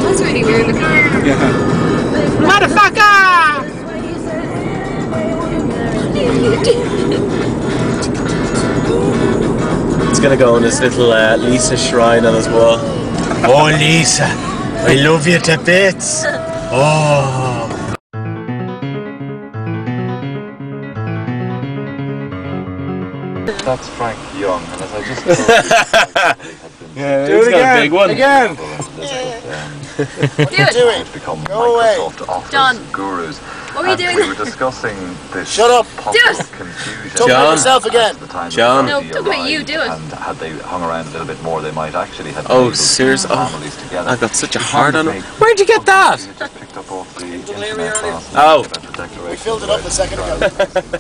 That's really weird looking. Yeah. Motherfucker! It's gonna go on his little Lisa shrine on his wall. Oh Lisa, I love you to bits. Oh. That's Frank Young, and as I just Yeah, do it again. Big one. Again. Do it. become Go away. Microsoft Office John. gurus. What were you doing? We were discussing this Shut up. possible confusion. Talk about yourself again. At the time John. that No, Melody talk about you, arrived, do it. And had they hung around a little bit more, they might actually have. Oh, seriously? Families Oh, together. I've got such a hard on it. Where'd you get that? Picked up off the internet last Oh. night about the declaration We filled it up a second ago.